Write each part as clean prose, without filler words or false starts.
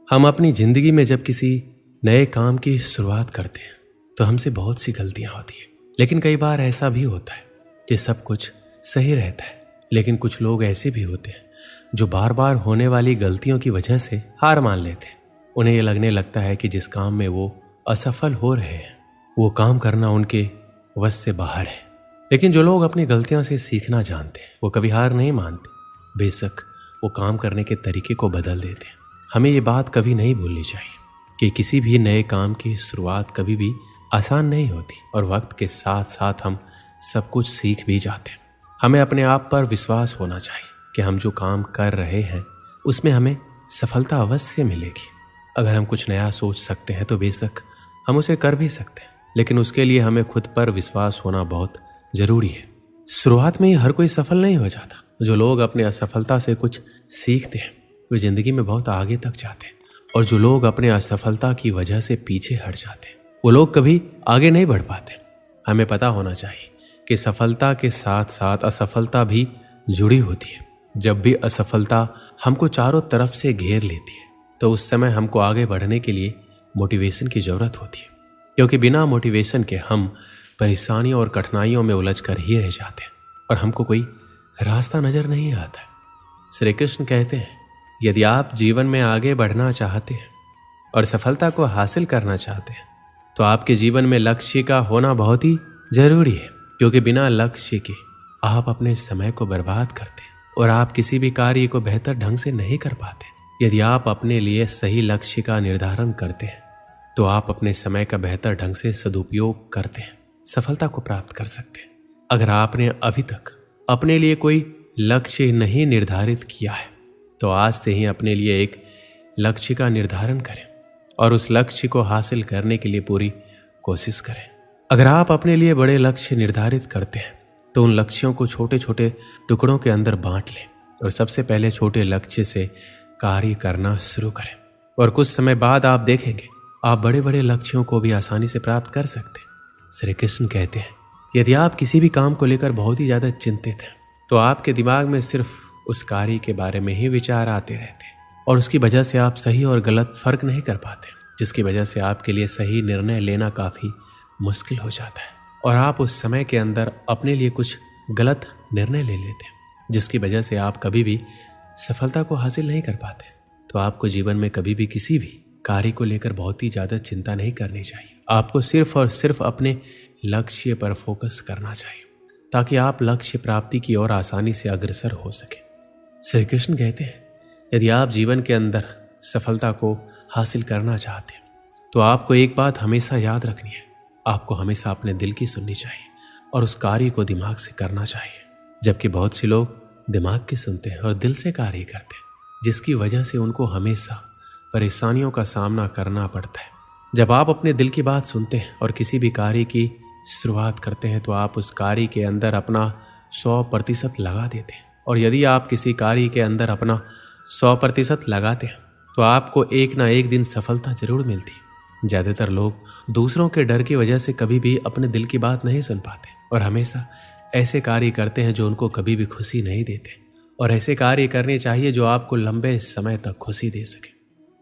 हम अपनी जिंदगी में जब किसी नए काम की शुरुआत करते हैं तो हमसे बहुत सी गलतियां होती है, लेकिन कई बार ऐसा भी होता है कि सब कुछ सही रहता है। लेकिन कुछ लोग ऐसे भी होते हैं जो बार बार होने वाली गलतियों की वजह से हार मान लेते हैं। उन्हें ये लगने लगता है कि जिस काम में वो असफल हो रहे हैं वो काम करना उनके वश से बाहर है। लेकिन जो लोग अपनी गलतियों से सीखना जानते हैं वो कभी हार नहीं मानते, बेशक वो काम करने के तरीके को बदल देते हैं। हमें ये बात कभी नहीं भूलनी चाहिए कि किसी भी नए काम की शुरुआत कभी भी आसान नहीं होती और वक्त के साथ साथ हम सब कुछ सीख भी जाते हैं। हमें अपने आप पर विश्वास होना चाहिए कि हम जो काम कर रहे हैं उसमें हमें सफलता अवश्य मिलेगी। अगर हम कुछ नया सोच सकते हैं तो बेशक हम उसे कर भी सकते हैं, लेकिन उसके लिए हमें खुद पर विश्वास होना बहुत जरूरी है। शुरुआत में ही हर कोई सफल नहीं हो जाता। जो लोग अपने असफलता से कुछ सीखते हैं वे जिंदगी में बहुत आगे तक जाते हैं, और जो लोग अपने असफलता की वजह से पीछे हट जाते हैं वो लोग कभी आगे नहीं बढ़ पाते। हमें पता होना चाहिए कि सफलता के साथ साथ असफलता भी जुड़ी होती है। जब भी असफलता हमको चारों तरफ से घेर लेती है तो उस समय हमको आगे बढ़ने के लिए मोटिवेशन की जरूरत होती है, क्योंकि बिना मोटिवेशन के हम परेशानियों और कठिनाइयों में उलझ कर ही रह जाते हैं और हमको कोई रास्ता नजर नहीं आता। श्री कृष्ण कहते हैं, यदि आप जीवन में आगे बढ़ना चाहते हैं और सफलता को हासिल करना चाहते हैं तो आपके जीवन में लक्ष्य का होना बहुत ही जरूरी है, क्योंकि बिना लक्ष्य के आप अपने समय को बर्बाद करते हैं और आप किसी भी कार्य को बेहतर ढंग से नहीं कर पाते। यदि आप अपने लिए सही लक्ष्य का निर्धारण करते हैं तो आप अपने समय का बेहतर ढंग से सदुपयोग करते हैं सफलता को प्राप्त कर सकते हैं। अगर आपने अभी तक अपने लिए कोई लक्ष्य नहीं निर्धारित किया है तो आज से ही अपने लिए एक लक्ष्य का निर्धारण करें और उस लक्ष्य को हासिल करने के लिए पूरी कोशिश करें। अगर आप अपने लिए बड़े लक्ष्य निर्धारित करते हैं तो उन लक्ष्यों को छोटे छोटे टुकड़ों के अंदर बांट लें और सबसे पहले छोटे लक्ष्य से कार्य करना शुरू करें, और कुछ समय बाद आप देखेंगे आप बड़े बड़े लक्ष्यों को भी आसानी से प्राप्त कर सकते हैं। श्री कृष्ण कहते हैं, यदि आप किसी भी काम को लेकर बहुत ही ज़्यादा चिंतित हैं तो आपके दिमाग में सिर्फ उस कार्य के बारे में ही विचार आते रहते हैं और उसकी वजह से आप सही और गलत फर्क नहीं कर पाते, जिसकी वजह से आपके लिए सही निर्णय लेना काफ़ी मुश्किल हो जाता है और आप उस समय के अंदर अपने लिए कुछ गलत निर्णय ले लेते हैं, जिसकी वजह से आप कभी भी सफलता को हासिल नहीं कर पाते। तो आपको जीवन में कभी भी किसी भी कार्य को लेकर बहुत ही ज़्यादा चिंता नहीं करनी चाहिए। आपको सिर्फ और सिर्फ अपने लक्ष्य पर फोकस करना चाहिए ताकि आप लक्ष्य प्राप्ति की ओर आसानी से अग्रसर हो सके। श्री कृष्ण कहते हैं, यदि आप जीवन के अंदर सफलता को हासिल करना चाहते हैं तो आपको एक बात हमेशा याद रखनी है, आपको हमेशा अपने दिल की सुननी चाहिए और उस कार्य को दिमाग से करना चाहिए। जबकि बहुत से लोग दिमाग की सुनते हैं और दिल से कार्य करते हैं, जिसकी वजह से उनको हमेशा परेशानियों का सामना करना पड़ता है। जब आप अपने दिल की बात सुनते हैं और किसी भी कार्य की शुरुआत करते हैं तो आप उस कार्य के अंदर अपना 100% लगा देते हैं, और यदि आप किसी कार्य के अंदर अपना 100% लगाते हैं तो आपको एक ना एक दिन सफलता जरूर मिलती है। ज़्यादातर लोग दूसरों के डर की वजह से कभी भी अपने दिल की बात नहीं सुन पाते और हमेशा ऐसे कार्य करते हैं जो उनको कभी भी खुशी नहीं देते, और ऐसे कार्य करने चाहिए जो आपको लंबे समय तक खुशी दे सके।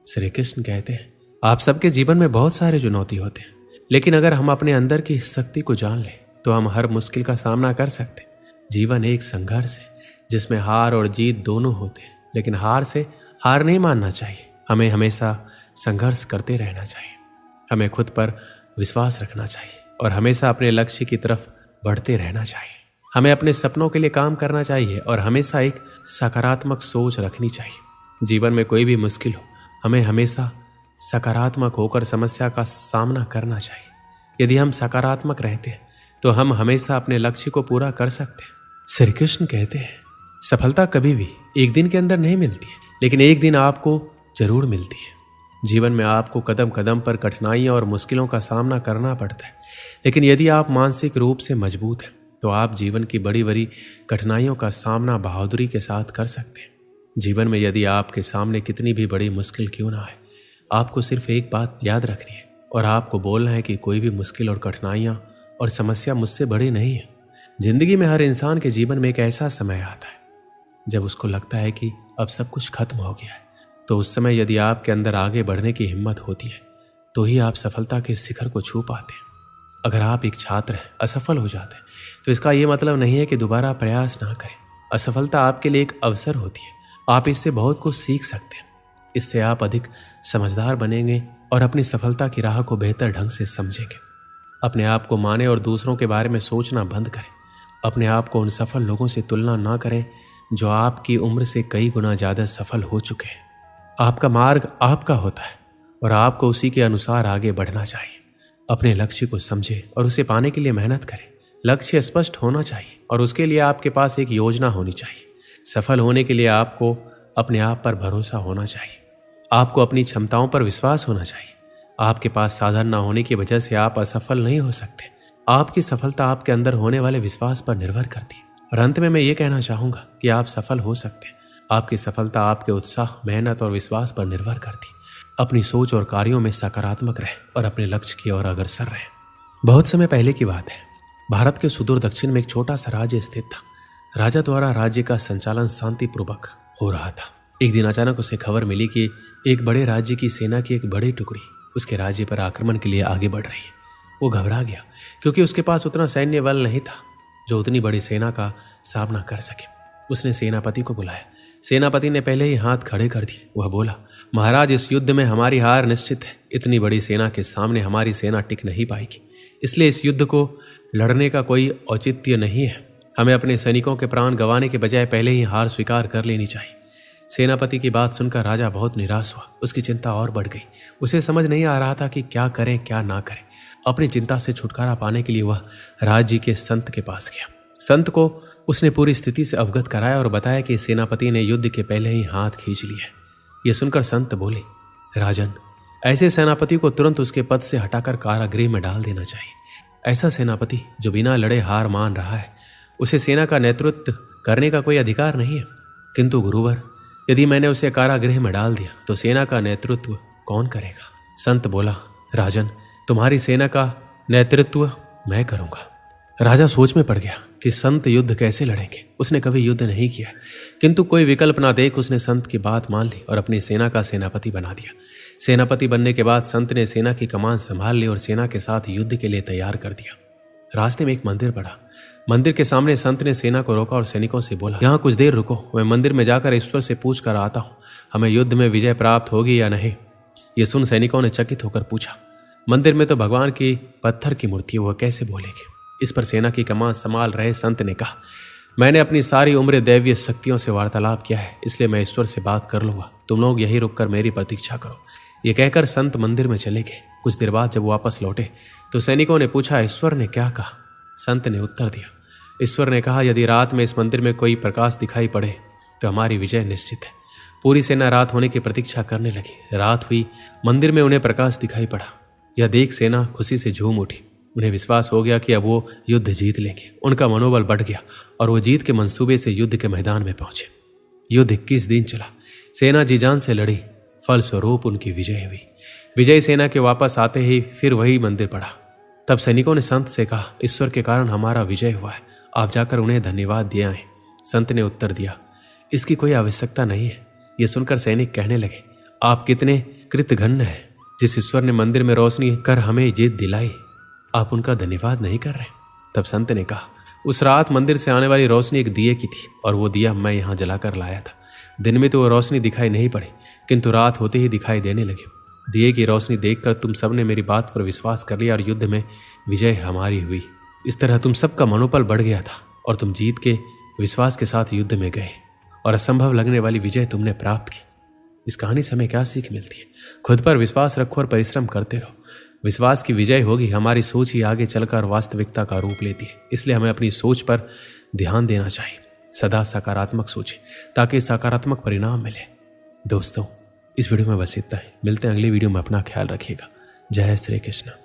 श्री कृष्ण कहते हैं, आप सबके जीवन में बहुत सारे चुनौती होते हैं, लेकिन अगर हम अपने अंदर की शक्ति को जान लें तो हम हर मुश्किल का सामना कर सकते हैं। जीवन एक संघर्ष है जिसमें हार और जीत दोनों होते हैं, लेकिन हार से हार नहीं मानना चाहिए। हमें हमेशा संघर्ष करते रहना चाहिए, हमें खुद पर विश्वास रखना चाहिए और हमेशा अपने लक्ष्य की तरफ बढ़ते रहना चाहिए। हमें अपने सपनों के लिए काम करना चाहिए और हमेशा एक सकारात्मक सोच रखनी चाहिए। जीवन में कोई भी मुश्किल हो, हमें हमेशा सकारात्मक होकर समस्या का सामना करना चाहिए। यदि हम सकारात्मक रहते हैं तो हम हमेशा अपने लक्ष्य को पूरा कर सकते हैं। श्री कृष्ण कहते हैं, सफलता कभी भी एक दिन के अंदर नहीं मिलती है, लेकिन एक दिन आपको जरूर मिलती है। जीवन में आपको कदम कदम पर कठिनाइयों और मुश्किलों का सामना करना पड़ता है, लेकिन यदि आप मानसिक रूप से मजबूत हैं तो आप जीवन की बड़ी बड़ी कठिनाइयों का सामना बहादुरी के साथ कर सकते हैं। जीवन में यदि आपके सामने कितनी भी बड़ी मुश्किल क्यों ना आए, आपको सिर्फ एक बात याद रखनी है और आपको बोलना है कि कोई भी मुश्किल और कठिनाइयाँ और समस्या मुझसे बड़ी नहीं है। जिंदगी में हर इंसान के जीवन में एक ऐसा समय आता है जब उसको लगता है कि अब सब कुछ खत्म हो गया है, तो उस समय यदि आपके अंदर आगे बढ़ने की हिम्मत होती है तो ही आप सफलता के शिखर को छू पाते हैं। अगर आप एक छात्र हैं, असफल हो जाते हैं, तो इसका ये मतलब नहीं है कि दोबारा प्रयास ना करें। असफलता आपके लिए एक अवसर होती है। आप इससे बहुत कुछ सीख सकते हैं। इससे आप अधिक समझदार बनेंगे और अपनी सफलता की राह को बेहतर ढंग से समझेंगे। अपने आप को माने और दूसरों के बारे में सोचना बंद करें। अपने आप को उन सफल लोगों से तुलना ना करें जो आपकी उम्र से कई गुना ज़्यादा सफल हो चुके हैं। आपका मार्ग आपका होता है और आपको उसी के अनुसार आगे बढ़ना चाहिए। अपने लक्ष्य को समझें और उसे पाने के लिए मेहनत करें। लक्ष्य स्पष्ट होना चाहिए और उसके लिए आपके पास एक योजना होनी चाहिए। सफल होने के लिए आपको अपने आप पर भरोसा होना चाहिए। आपको अपनी क्षमताओं पर विश्वास होना चाहिए। आपके पास साधन न होने की वजह से आप असफल नहीं हो सकते। आपकी सफलता आपके अंदर होने वाले विश्वास पर निर्भर करती है। और अंत में मैं ये कहना चाहूँगा कि आप सफल हो सकते हैं। आपकी सफलता आपके उत्साह, मेहनत और विश्वास पर निर्भर करती है। अपनी सोच और कार्यों में सकारात्मक रहें और अपने लक्ष्य की ओर अग्रसर रहें। बहुत समय पहले की बात है। भारत के सुदूर दक्षिण में एक छोटा सा राज्य स्थित था। राजा द्वारा राज्य का संचालन शांतिपूर्वक हो रहा था। एक दिन अचानक उसे खबर मिली कि एक बड़े राज्य की सेना की एक बड़ी टुकड़ी उसके राज्य पर आक्रमण के लिए आगे बढ़ रही है। वो घबरा गया क्योंकि उसके पास उतना सैन्य बल नहीं था जो उतनी बड़ी सेना का सामना कर सके। उसने सेनापति को बुलाया। सेनापति ने पहले ही हाथ खड़े कर दिए। वह बोला, महाराज, इस युद्ध में हमारी हार निश्चित है। इतनी बड़ी सेना के सामने हमारी सेना टिक नहीं पाएगी, इसलिए इस युद्ध को लड़ने का कोई औचित्य नहीं है। हमें अपने सैनिकों के प्राण गंवाने के बजाय पहले ही हार स्वीकार कर लेनी चाहिए। सेनापति की बात सुनकर राजा बहुत निराश हुआ। उसकी चिंता और बढ़ गई। उसे समझ नहीं आ रहा था कि क्या करें क्या ना करें। अपनी चिंता से छुटकारा पाने के लिए वह राज्य के संत के पास गया। संत को उसने पूरी स्थिति से अवगत कराया और बताया कि सेनापति ने युद्ध के पहले ही हाथ खींच लिया है। यह सुनकर संत बोले, राजन, ऐसे सेनापति को तुरंत उसके पद से हटाकर कारागृह में डाल देना चाहिए। ऐसा सेनापति जो बिना लड़े हार मान रहा है, उसे सेना का नेतृत्व करने का कोई अधिकार नहीं है। किंतु गुरुवर, यदि मैंने उसे कारागृह में डाल दिया तो सेना का नेतृत्व कौन करेगा? संत बोला, राजन, तुम्हारी सेना का नेतृत्व मैं करूंगा। राजा सोच में पड़ गया कि संत युद्ध कैसे लड़ेंगे। उसने कभी युद्ध नहीं किया, किंतु कोई विकल्प ना देख उसने संत की बात मान ली और अपनी सेना का सेनापति बना दिया। सेनापति बनने के बाद संत ने सेना की कमान संभाल ली और सेना के साथ युद्ध के लिए तैयार कर दिया। रास्ते में एक मंदिर पड़ा। मंदिर के सामने संत ने सेना को रोका और सैनिकों से बोला, यहाँ कुछ देर रुको, मैं मंदिर में जाकर ईश्वर से पूछ कर आता हूँ, हमें युद्ध में विजय प्राप्त होगी या नहीं। ये सुन सैनिकों ने चकित होकर पूछा, मंदिर में तो भगवान की पत्थर की मूर्ति है, वह कैसे बोलेगी? इस पर सेना की कमान संभाल रहे संत ने कहा, मैंने अपनी सारी उम्र दैवीय शक्तियों से वार्तालाप किया है, इसलिए मैं ईश्वर से बात कर लूंगा। तुम लोग यही रुककर मेरी प्रतीक्षा करो। ये कहकर संत मंदिर में चले गए। कुछ देर बाद जब वापस लौटे तो सैनिकों ने पूछा, ईश्वर ने क्या कहा? संत ने उत्तर दिया, ईश्वर ने कहा, यदि रात में इस मंदिर में कोई प्रकाश दिखाई पड़े तो हमारी विजय निश्चित है। पूरी सेना रात होने की प्रतीक्षा करने लगी। रात हुई, मंदिर में उन्हें प्रकाश दिखाई पड़ा। यह देख सेना खुशी से झूम उठी। उन्हें विश्वास हो गया कि अब वो युद्ध जीत लेंगे। उनका मनोबल बढ़ गया और वो जीत के मंसूबे से युद्ध के मैदान में पहुंचे। युद्ध 21 दिन चला। सेना जी जान से लड़ी, फलस्वरूप उनकी विजय हुई। विजयी सेना के वापस आते ही फिर वही मंदिर पड़ा। तब सैनिकों ने संत से कहा, ईश्वर के कारण हमारा विजय हुआ है, आप जाकर उन्हें धन्यवाद दिया है। संत ने उत्तर दिया, इसकी कोई आवश्यकता नहीं है। यह सुनकर सैनिक कहने लगे, आप कितने कृतघ्न हैं। जिस ईश्वर ने मंदिर में रोशनी कर हमें जीत दिलाई, आप उनका धन्यवाद नहीं कर रहे। तब संत ने कहा, उस रात मंदिर से आने वाली रोशनी एक दिए की थी और वो दिया मैं यहाँ जलाकर लाया था। दिन में तो वो रोशनी दिखाई नहीं पड़ी, किंतु रात होते ही दिखाई देने लगी। दिए की रोशनी देखकर तुम सबने मेरी बात पर विश्वास कर लिया और युद्ध में विजय हमारी हुई। इस तरह तुम सबका मनोबल बढ़ गया था और तुम जीत के विश्वास के साथ युद्ध में गए और असंभव लगने वाली विजय तुमने प्राप्त की। इस कहानी से हमें क्या सीख मिलती है? खुद पर विश्वास रखो और परिश्रम करते रहो। विश्वास की विजय होगी। हमारी सोच ही आगे चलकर वास्तविकता का रूप लेती है, इसलिए हमें अपनी सोच पर ध्यान देना चाहिए। सदा सकारात्मक सोचें ताकि सकारात्मक परिणाम मिले। दोस्तों, इस वीडियो में बस इतना ही। मिलते हैं अगली वीडियो में। अपना ख्याल रखिएगा। जय श्री कृष्ण।